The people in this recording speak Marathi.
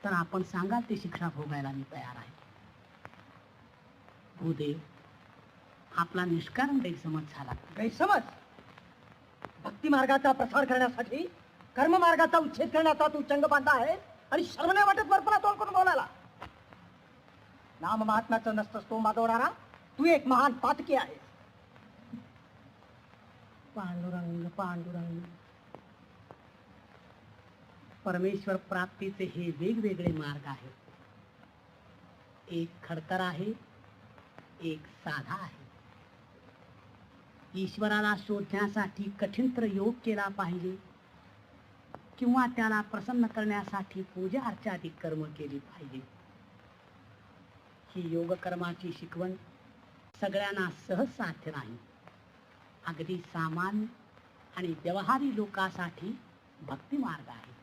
तर आपण सांगाल ती शिक्षा भोगायला मी तयार आहे. भूदेव, आपला निष्कारण गैरसमज झाला. गैरसमज? भक्ती मार्गाचा प्रसार करण्यासाठी कर्म मार्गाचा उच्छेद करण्याचा तू चंग बांधला आहे आणि शर्म नाही वाटत वरपणा तोंड करून बोलायला. नाम महात्म्याचं नसतंस तो माजवणारा तू एक महान पातकी आहे. पांडुरंग पांडुरंग, परमेश्वर प्राप्तीचे हे वेगवेगळे मार्ग आहेत. एक खडतर आहे, एक साधा आहे. ईश्वराला शोधण्यासाठी कठीण योग केला पाहिजे किंवा त्याला प्रसन्न करण्यासाठी पूजा अर्चादी कर्म केली पाहिजे. ही योग कर्माची शिकवण सगळ्यांना सहज साध्य नाही. अगदी सामान्य आणि व्यवहारी लोकांसाठी भक्ती मार्ग आहे.